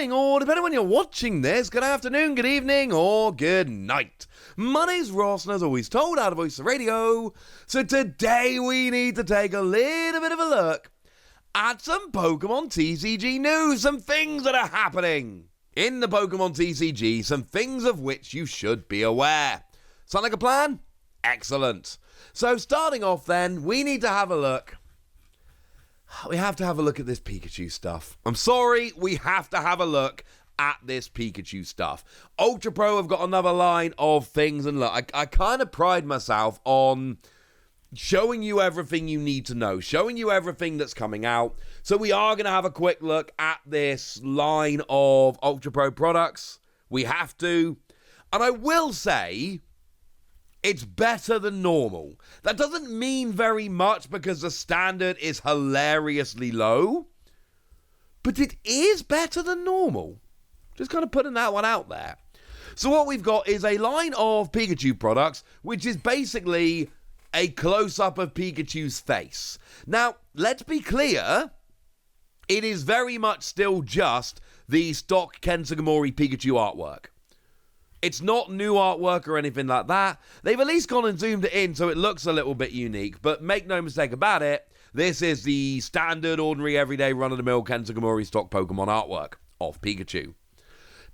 morning, or depending on when you're watching this, good afternoon, good evening, or good night. My name's Ross, and as always told, out of Voice of Radio. So today we need to take a little bit of a look at some Pokemon TCG news, some things that are happening in the Pokemon TCG, some things of which you should be aware. Sound like a plan? Excellent. So starting off then, we need to have a look. We have to have a look at this Pikachu stuff. I'm sorry, we have to have a look at this Pikachu stuff. Ultra Pro have got another line of things, and look, I kind of pride myself on showing you everything you need to know, showing you everything that's coming out. So we are going to have a quick look at this line of Ultra Pro products. We have to. And I will say, it's better than normal. That doesn't mean very much because the standard is hilariously low, but it is better than normal. Just kind of putting that one out there. So what we've got is a line of Pikachu products, which is basically a close-up of Pikachu's face. Now, let's be clear, it is very much still just the stock Ken Sugimori Pikachu artwork. It's not new artwork or anything like that. They've at least gone and zoomed it in so it looks a little bit unique, but make no mistake about it, this is the standard, ordinary, everyday, run-of-the-mill Ken Sugimori stock Pokemon artwork of Pikachu.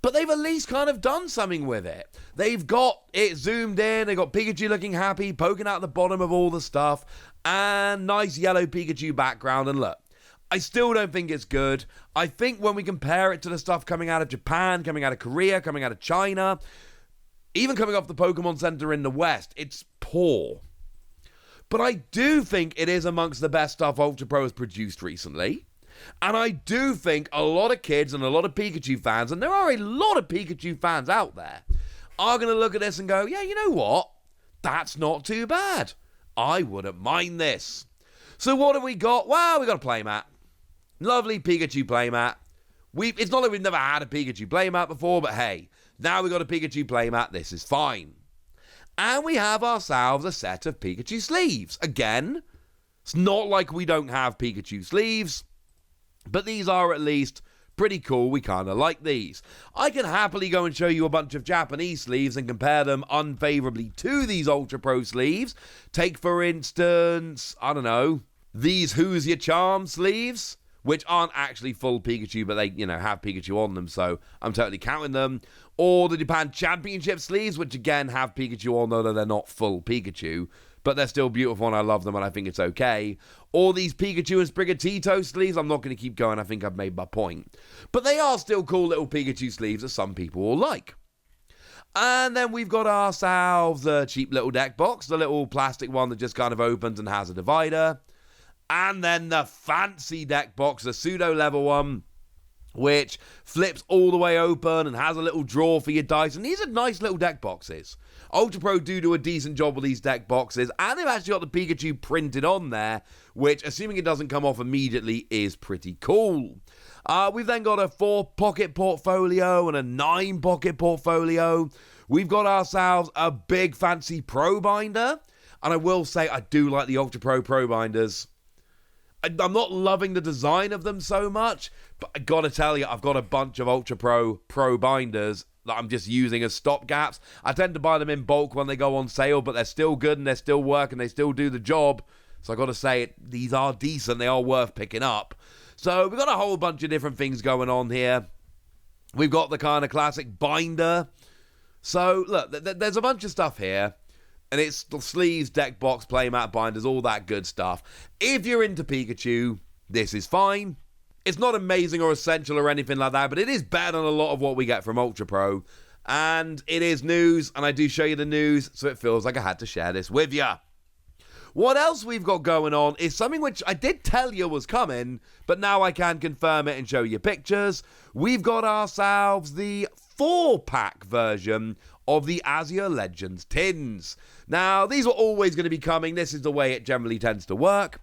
But they've at least kind of done something with it. They've got it zoomed in, they've got Pikachu looking happy, poking out the bottom of all the stuff, and nice yellow Pikachu background, and look, I still don't think it's good. I think when we compare it to the stuff coming out of Japan, coming out of Korea, coming out of China, even coming off the Pokemon Center in the West, it's poor. But I do think it is amongst the best stuff Ultra Pro has produced recently. And I do think a lot of kids and a lot of Pikachu fans, and there are a lot of Pikachu fans out there, are going to look at this and go, yeah, you know what? That's not too bad. I wouldn't mind this. So what have we got? Well, we got a playmat. Lovely Pikachu playmat. It's not like we've never had a Pikachu playmat before, but hey, now we've got a Pikachu playmat. This is fine. And we have ourselves a set of Pikachu sleeves. Again, it's not like we don't have Pikachu sleeves, but these are at least pretty cool. We kind of like these. I can happily go and show you a bunch of Japanese sleeves and compare them unfavorably to these Ultra Pro sleeves. Take, for instance, I don't know, these Who's Your Charm sleeves, which aren't actually full Pikachu, but they, have Pikachu on them, so I'm totally counting them. Or the Japan Championship sleeves, which again have Pikachu on, although they're not full Pikachu, but they're still beautiful and I love them and I think it's okay. Or these Pikachu and Sprigatito sleeves. I'm not going to keep going, I think I've made my point. But they are still cool little Pikachu sleeves that some people will like. And then we've got ourselves a cheap little deck box, the little plastic one that just kind of opens and has a divider. And then the fancy deck box, the pseudo level one, which flips all the way open and has a little drawer for your dice. And these are nice little deck boxes. Ultra Pro do a decent job with these deck boxes, and they've actually got the Pikachu printed on there, which, assuming it doesn't come off immediately, is pretty cool. We've then got a 4-pocket portfolio and a 9-pocket portfolio. We've got ourselves a big fancy Pro binder, and I will say I do like the Ultra Pro binders. I'm not loving the design of them so much, but I gotta tell you, I've got a bunch of Ultra Pro binders that I'm just using as stopgaps. I tend to buy them in bulk when they go on sale, but they're still good and they still work and they still do the job. So I gotta say, these are decent, they are worth picking up. So we've got a whole bunch of different things going on here. We've got the kind of classic binder. So look, there's a bunch of stuff here. And it's the sleeves, deck box, playmat, binders, all that good stuff. If you're into Pikachu, this is fine. It's not amazing or essential or anything like that, but it is better than a lot of what we get from Ultra Pro. And it is news, and I do show you the news, so it feels like I had to share this with you. What else we've got going on is something which I did tell you was coming, but now I can confirm it and show you pictures. We've got ourselves the 4-pack version of the Azure Legends tins. Now, these were always going to be coming. This is the way it generally tends to work,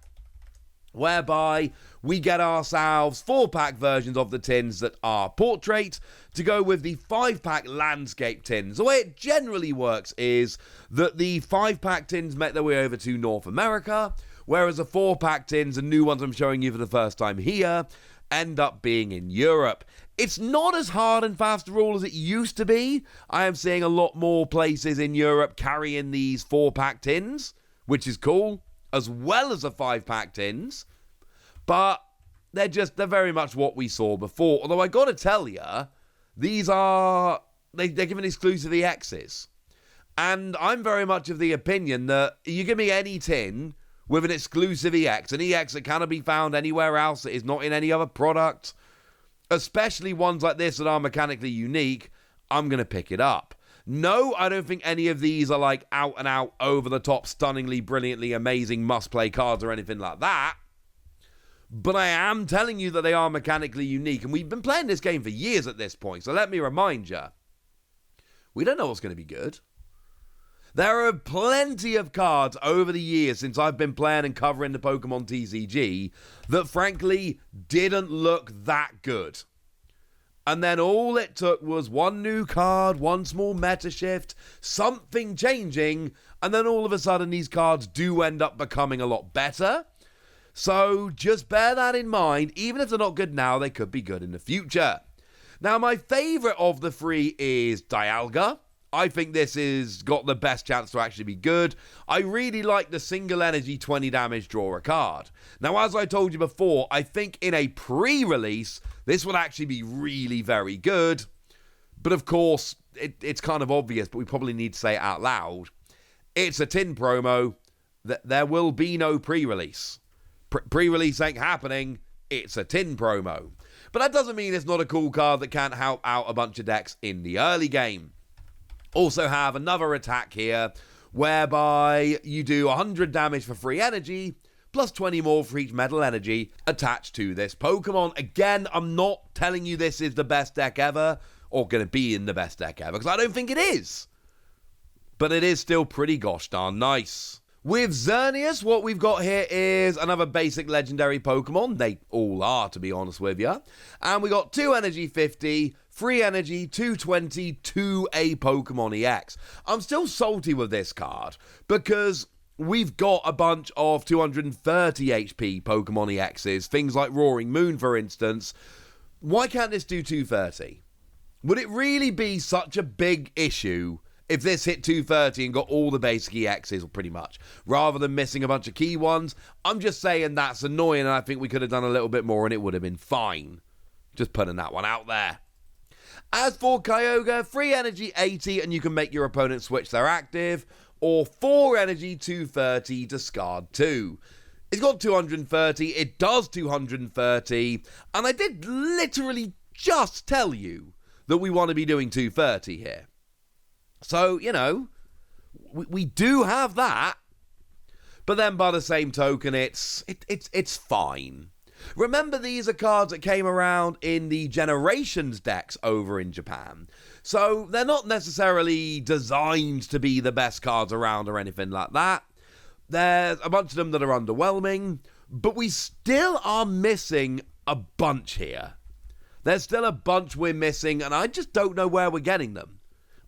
whereby we get ourselves 4-pack versions of the tins that are portrait to go with the 5-pack landscape tins. The way it generally works is that the 5-pack tins make their way over to North America, whereas the 4-pack tins, the new ones I'm showing you for the first time here, end up being in Europe. It's not as hard and fast to rule as it used to be. I am seeing a lot more places in Europe carrying these 4-pack tins, which is cool, as well as the 5-pack tins. But they're very much what we saw before. Although I gotta tell you, they're giving exclusive EXs. And I'm very much of the opinion that you give me any tin with an exclusive EX, an EX that cannot be found anywhere else, that is not in any other product, especially ones like this that are mechanically unique, I'm going to pick it up. No, I don't think any of these are like out and out, over the top, stunningly, brilliantly amazing must-play cards or anything like that. But I am telling you that they are mechanically unique, and we've been playing this game for years at this point, so let me remind you, we don't know what's going to be good. There are plenty of cards over the years since I've been playing and covering the Pokemon TCG that frankly didn't look that good. And then all it took was one new card, one small meta shift, something changing, and then all of a sudden these cards do end up becoming a lot better. So just bear that in mind. Even if they're not good now, they could be good in the future. Now, my favourite of the 3 is Dialga. I think this has got the best chance to actually be good. I really like the single energy 20 damage draw a card. Now, as I told you before, I think in a pre-release, this would actually be really very good. But of course, it's kind of obvious, but we probably need to say it out loud. It's a tin promo. There will be no pre-release. Pre-release ain't happening. It's a tin promo. But that doesn't mean it's not a cool card that can't help out a bunch of decks in the early game. Also have another attack here, whereby you do 100 damage for free energy, plus 20 more for each metal energy attached to this Pokemon. Again, I'm not telling you this is the best deck ever, or going to be in the best deck ever, because I don't think it is. But it is still pretty gosh darn nice. With Xerneas, what we've got here is another basic legendary Pokemon. They all are, to be honest with you. And we got 2 energy 50, 3 energy, 220 to a Pokemon EX. I'm still salty with this card because we've got a bunch of 230 HP Pokemon EXs, things like Roaring Moon, for instance. Why can't this do 230? Would it really be such a big issue if this hit 230 and got all the basic EXs, pretty much, rather than missing a bunch of key ones? I'm just saying that's annoying, and I think we could have done a little bit more and it would have been fine. Just putting that one out there. As for Kyogre, 3 energy 80 and you can make your opponent switch their active, or 4 energy 230, discard 2. It's got 230, it does 230, and I did literally just tell you that we want to be doing 230 here. So, you know, we do have that, but then by the same token, it's fine. Remember, these are cards that came around in the Generations decks over in Japan, so they're not necessarily designed to be the best cards around or anything like that. There's a bunch of them that are underwhelming, but we still are missing a bunch here. There's still a bunch we're missing, and I just don't know where we're getting them.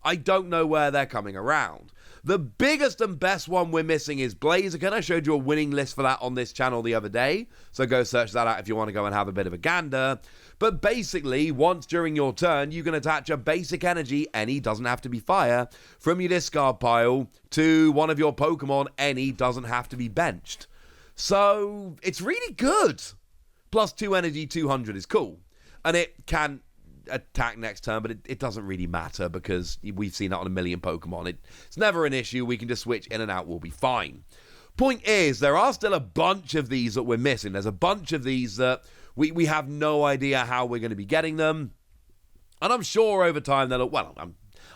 I don't know where they're coming around. The biggest and best one we're missing is Blaziken. I showed you a winning list for that on this channel the other day, so go search that out if you want to go and have a bit of a gander. But basically, once during your turn, you can attach a basic energy, any, doesn't have to be fire, from your discard pile to one of your Pokemon, any, doesn't have to be benched. So, it's really good. Plus 2 energy, 200 is cool. And it can attack next turn, but it doesn't really matter because we've seen that on a million Pokemon. It's never an issue. We can just switch in and out. We'll be fine. Point is, there are still a bunch of these that we're missing. There's a bunch of these that we have no idea how we're going to be getting them. And I'm sure over time they'll, well,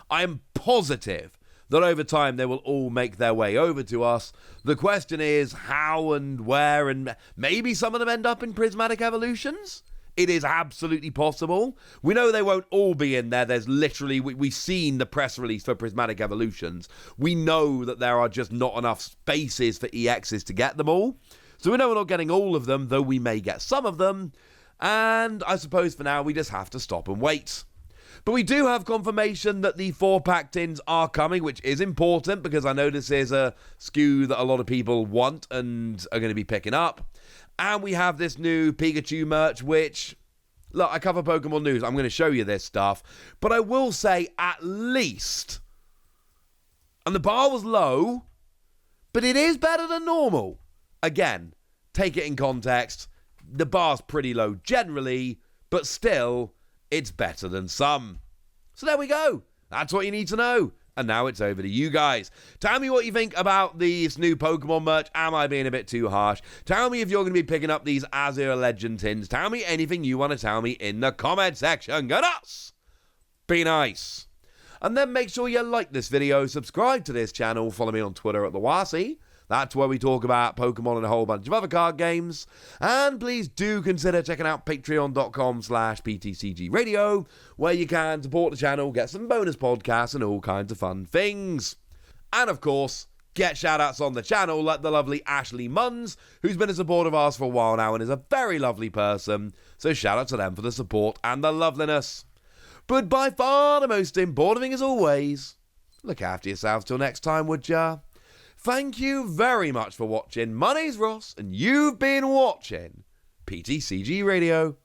I am positive that over time they will all make their way over to us. The question is how and where, and maybe some of them end up in Prismatic Evolutions? It is absolutely possible. We know they won't all be in there. There's literally, we've seen the press release for Prismatic Evolutions. We know that there are just not enough spaces for EXs to get them all. So we know we're not getting all of them, though we may get some of them. And I suppose for now, we just have to stop and wait. But we do have confirmation that the 4-pack tins are coming, which is important because I know this is a SKU that a lot of people want and are going to be picking up. And we have this new Pikachu merch, which look, I cover Pokemon news. I'm going to show you this stuff. But I will say at least, and the bar was low, but it is better than normal. Again, take it in context. The bar's pretty low generally, but still, it's better than some. So there we go. That's what you need to know. And now it's over to you guys. Tell me what you think about this new Pokemon merch. Am I being a bit too harsh? Tell me if you're going to be picking up these Azure Legends tins. Tell me anything you want to tell me in the comment section. Good us. Be nice. And then make sure you like this video, subscribe to this channel, follow me on Twitter at TheWasi. That's where we talk about Pokemon and a whole bunch of other card games. And please do consider checking out patreon.com/PTCG Radio, where you can support the channel, get some bonus podcasts, and all kinds of fun things. And of course, get shout-outs on the channel like the lovely Ashley Munns, who's been a supporter of ours for a while now and is a very lovely person. So shout out to them for the support and the loveliness. But by far the most important thing as always, look after yourselves till next time, would ya? Thank you very much for watching. My name's Ross, and you've been watching PTCG Radio.